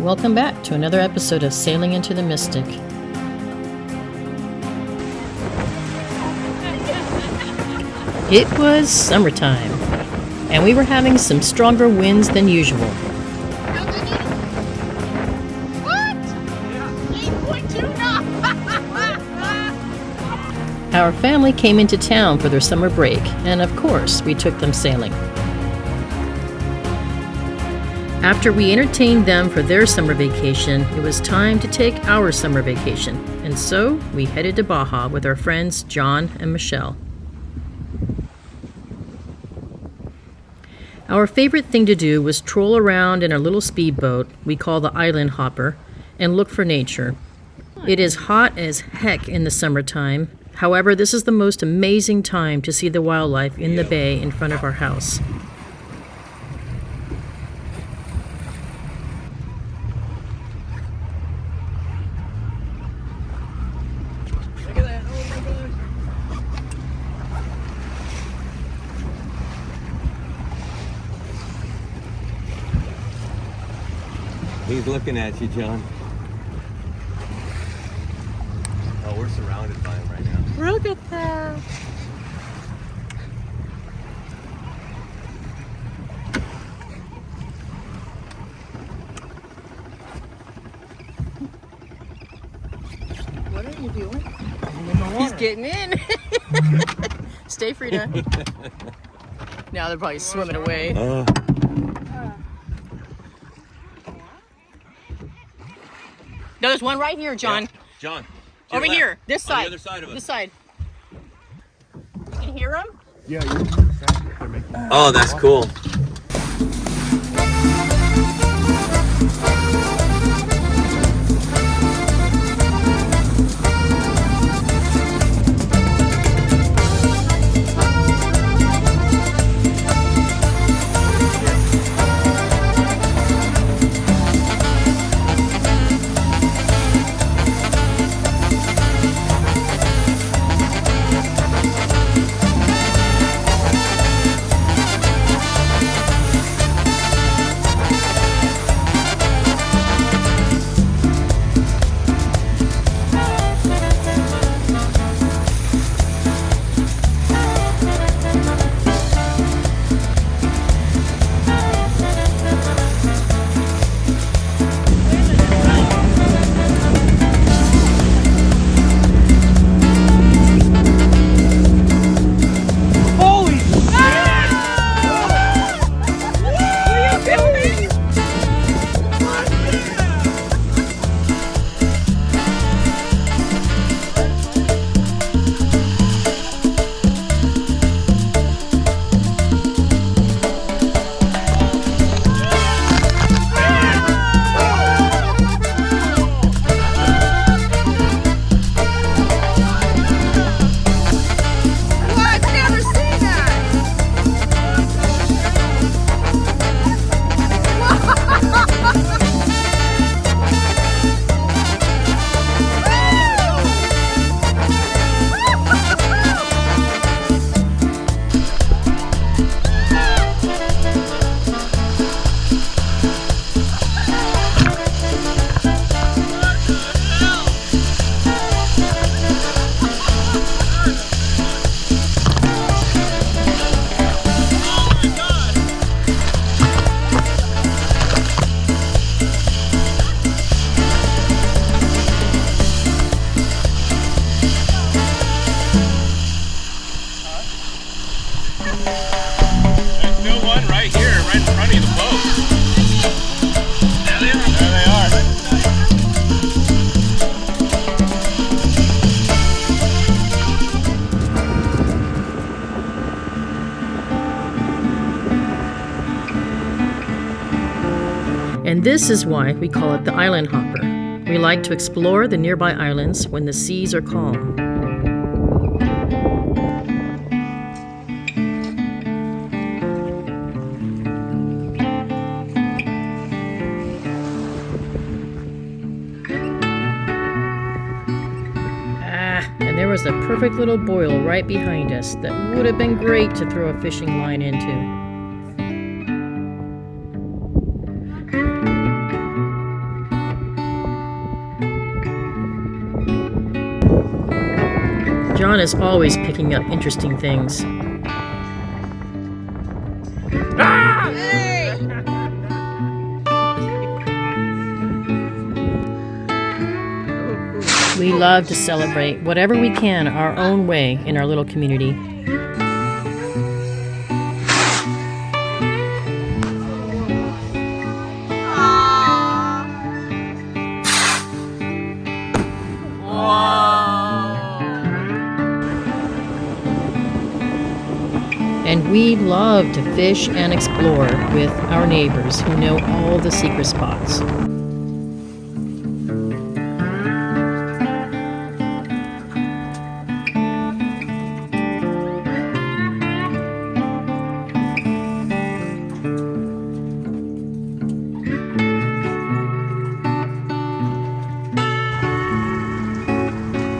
Welcome back to another episode of Sailing into the Mystic. It was summertime, and we were having some stronger winds than usual. What? 8.2 knots! Our family came into town for their summer break, and of course, we took them sailing. After we entertained them for their summer vacation, it was time to take our summer vacation, and so we headed to Baja with our friends John and Michelle. Our favorite thing to do was troll around in our little speedboat we call the Island Hopper and look for nature. It is hot as heck in the summertime. However, this is the most amazing time to see the wildlife in the bay in front of our house. He's looking at you, John. Oh, we're surrounded by him right now. Look at that! What are you doing? He's getting in. Stay, Frida. Now they're probably swimming away. No, there's one right here, John. Yeah. John. Over here. This side. On the other side of us. This side. You can hear them? Yeah, they're making. Oh, that's cool. There's no one right here, right in front of the boat. There they are. There they are. And this is why we call it the Island Hopper. We like to explore the nearby islands when the seas are calm. And there was a perfect little boil right behind us that would have been great to throw a fishing line into. John is always picking up interesting things. We love to celebrate whatever we can our own way in our little community. And we love to fish and explore with our neighbors who know all the secret spots.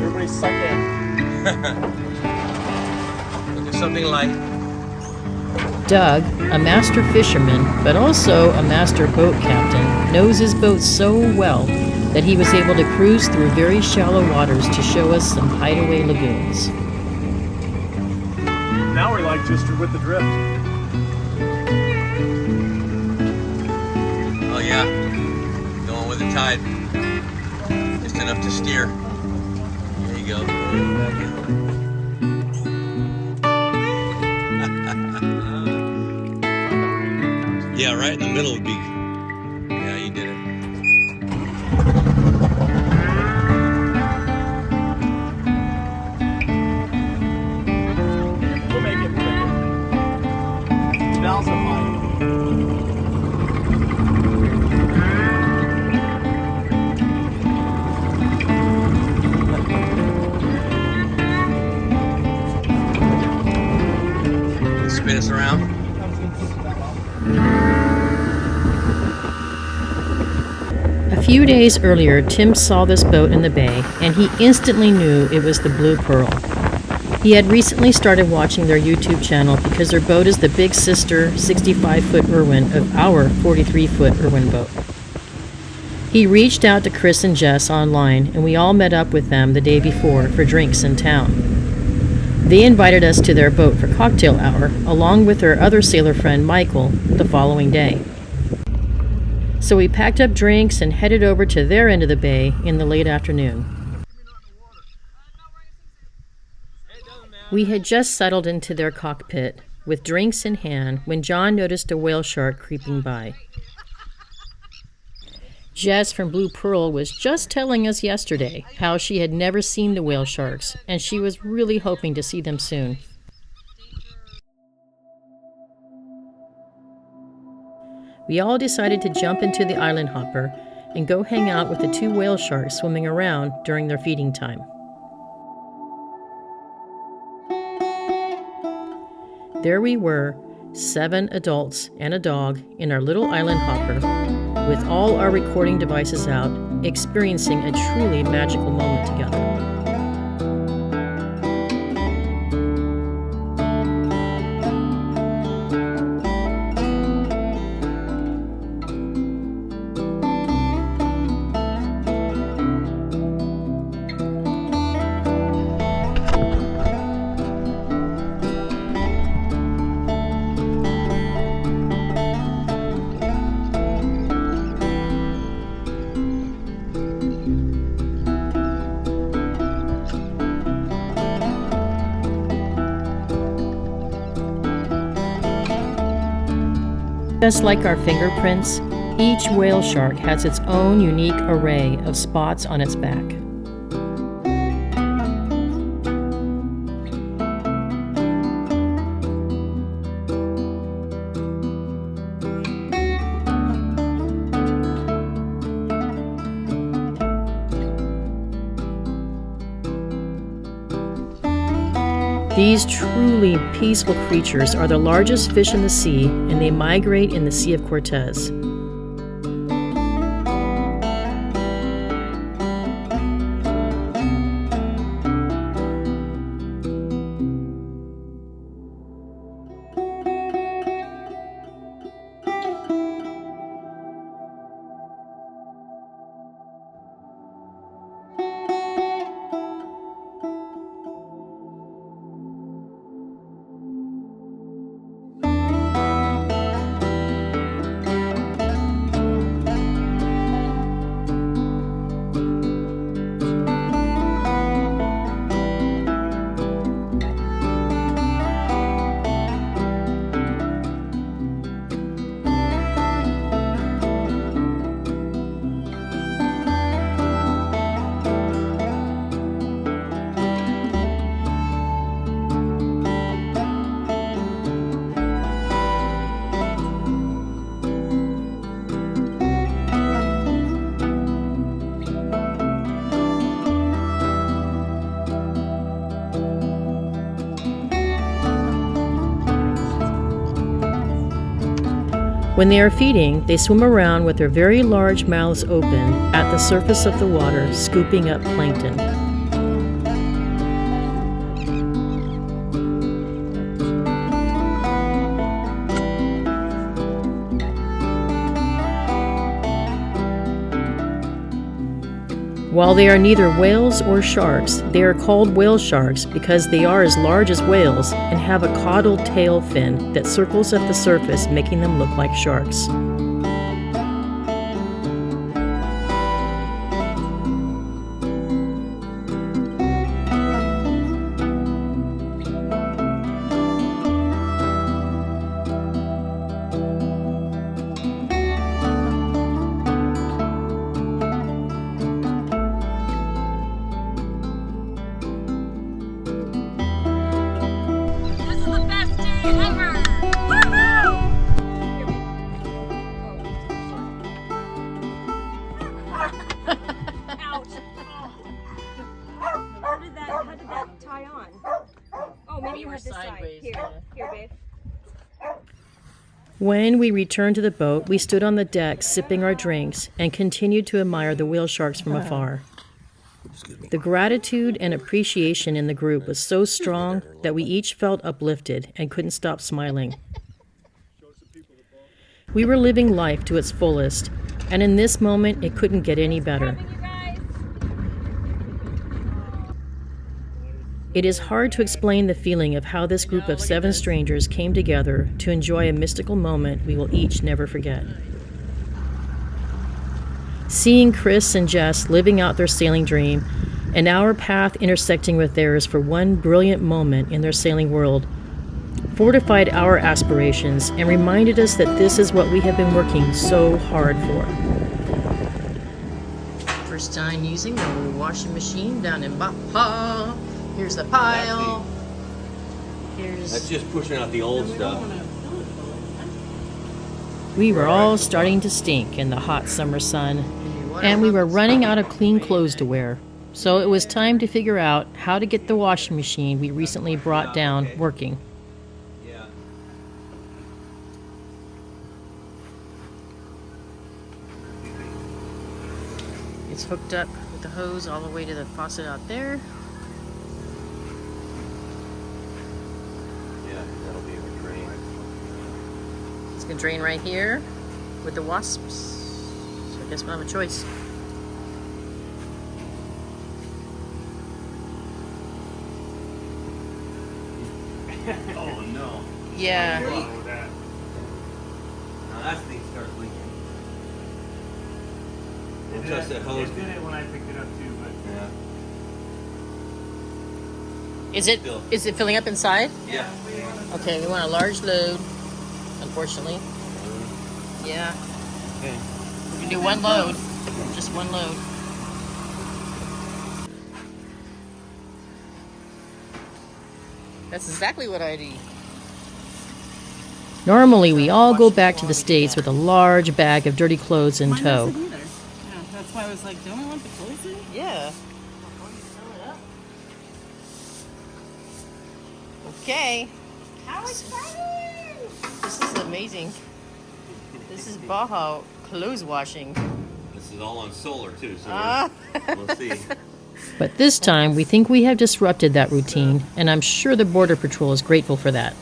Everybody suck in. Look at something like. Doug, a master fisherman, but also a master boat captain, knows his boat so well that he was able to cruise through very shallow waters to show us some hideaway lagoons. Now we're like just with the drift. Oh yeah, going with the tide. Just enough to steer. There you go. Back in. Yeah, right in the middle would be. Yeah, you did it. We'll make it. Now's the fight. Spin us around. A few days earlier, Tim saw this boat in the bay, and he instantly knew it was the Blue Pearl. He had recently started watching their YouTube channel because their boat is the big sister 65-foot Irwin of our 43-foot Irwin boat. He reached out to Chris and Jess online, and we all met up with them the day before for drinks in town. They invited us to their boat for cocktail hour, along with their other sailor friend Michael, the following day. So we packed up drinks and headed over to their end of the bay in the late afternoon. We had just settled into their cockpit with drinks in hand when John noticed a whale shark creeping by. Jess from Blue Pearl was just telling us yesterday how she had never seen the whale sharks, and she was really hoping to see them soon. We all decided to jump into the island hopper and go hang out with the two whale sharks swimming around during their feeding time. There we were, 7 adults and a dog in our little island hopper, with all our recording devices out, experiencing a truly magical moment together. Just like our fingerprints, each whale shark has its own unique array of spots on its back. These truly peaceful creatures are the largest fish in the sea, and they migrate in the Sea of Cortez. When they are feeding, they swim around with their very large mouths open at the surface of the water, scooping up plankton. While they are neither whales or sharks, they are called whale sharks because they are as large as whales and have a caudal tail fin that circles at the surface, making them look like sharks. This is the best day ever! Ouch! How did that tie on? Oh, maybe you have this side. sideways, Here, yeah. here, babe. When we returned to the boat, we stood on the deck sipping our drinks and continued to admire the whale sharks from afar. The gratitude and appreciation in the group was so strong that we each felt uplifted and couldn't stop smiling. We were living life to its fullest, and in this moment, it couldn't get any better. You guys. It is hard to explain the feeling of how this group of 7 strangers came together to enjoy a mystical moment we will each never forget. Seeing Chris and Jess living out their sailing dream and our path intersecting with theirs for one brilliant moment in their sailing world fortified our aspirations and reminded us that this is what we have been working so hard for. First time using the washing machine down in Baja. Here's the pile. That's Here's just pushing out the old stuff. We were all starting to stink in the hot summer sun, and we were running out of clean clothes to wear. So it was time to figure out how to get the washing machine we recently brought down working. Yeah. It's hooked up with the hose all the way to the faucet out there. Yeah, that'll be a drain. It's gonna drain right here with the wasps. So I guess we'll have a choice. Oh no. Yeah. With that. Now that thing starts leaking. Don't It touch did- that hose. It did it when I picked it up too, but Yeah. Is it filling up inside? Yeah. Okay, we want a large load, unfortunately. Yeah. Okay. We can do one load. Just one load. That's exactly what I'd eat. Normally, we all go back to the States with a large bag of dirty clothes in tow. Yeah, that's why I was like, don't I want the clothes in? Yeah. Okay. How exciting! This is amazing. This is Baja clothes washing. This is all on solar too, so Ah. we'll see. But this time, we think we have disrupted that routine, and I'm sure the Border Patrol is grateful for that.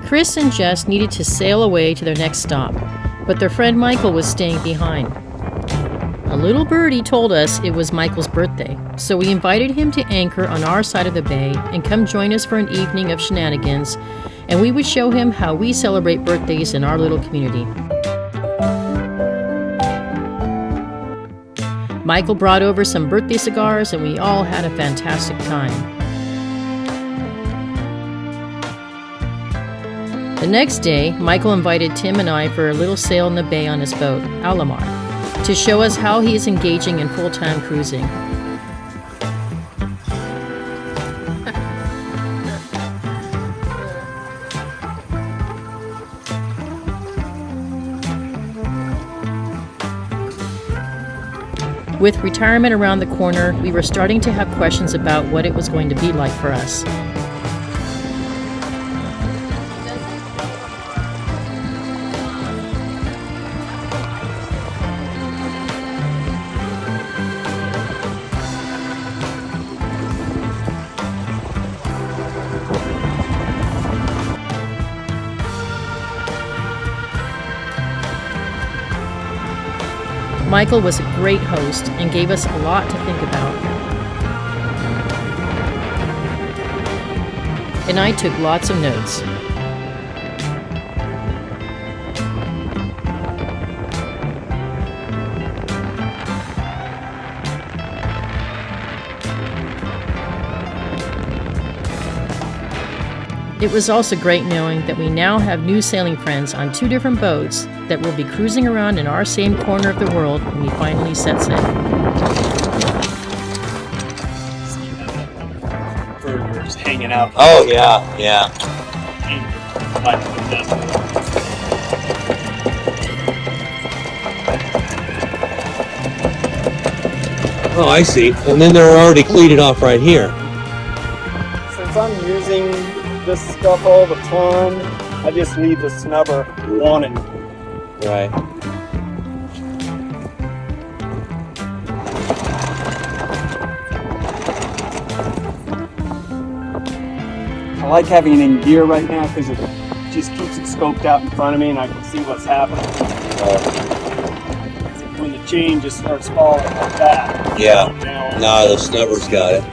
Chris and Jess needed to sail away to their next stop, but their friend Michael was staying behind. A little birdie told us it was Michael's birthday, so we invited him to anchor on our side of the bay and come join us for an evening of shenanigans, and we would show him how we celebrate birthdays in our little community. Michael brought over some birthday cigars, and we all had a fantastic time. The next day, Michael invited Tim and I for a little sail in the bay on his boat, Alamar, to show us how he is engaging in full-time cruising. With retirement around the corner, we were starting to have questions about what it was going to be like for us. Michael was a great host and gave us a lot to think about. And I took lots of notes. It was also great knowing that we now have new sailing friends on 2 different boats that will be cruising around in our same corner of the world when we finally set sail. Burgers hanging out. Oh, yeah, yeah. Oh, I see. And then they're already cleated off right here. Since I'm using this stuff all the time, I just leave the snubber on it. Right. I like having it in gear right now because it just keeps it scoped out in front of me and I can see what's happening. When the chain just starts falling like that. Yeah. Now, Nah, the snubber's got it.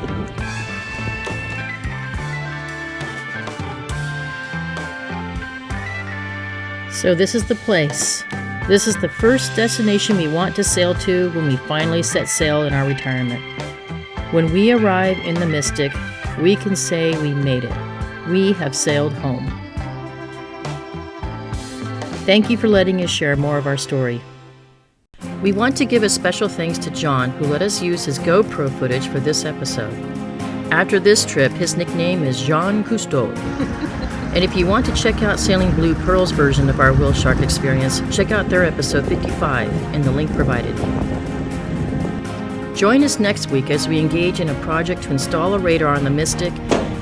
So this is the place. This is the first destination we want to sail to when we finally set sail in our retirement. When we arrive in the Mystic, we can say we made it. We have sailed home. Thank you for letting us share more of our story. We want to give a special thanks to John, who let us use his GoPro footage for this episode. After this trip, his nickname is Jean Cousteau. And if you want to check out Sailing Blue Pearl's version of our Wheel Shark experience, check out their episode 55 in the link provided. Join us next week as we engage in a project to install a radar on the Mystic,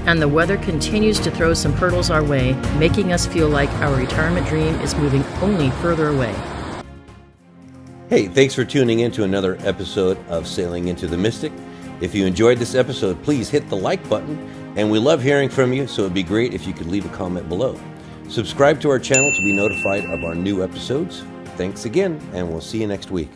and the weather continues to throw some hurdles our way, making us feel like our retirement dream is moving only further away. Hey, thanks for tuning in to another episode of Sailing into the Mystic. If you enjoyed this episode, please hit the like button, and we love hearing from you, so it'd be great if you could leave a comment below. Subscribe to our channel to be notified of our new episodes. Thanks again, and we'll see you next week.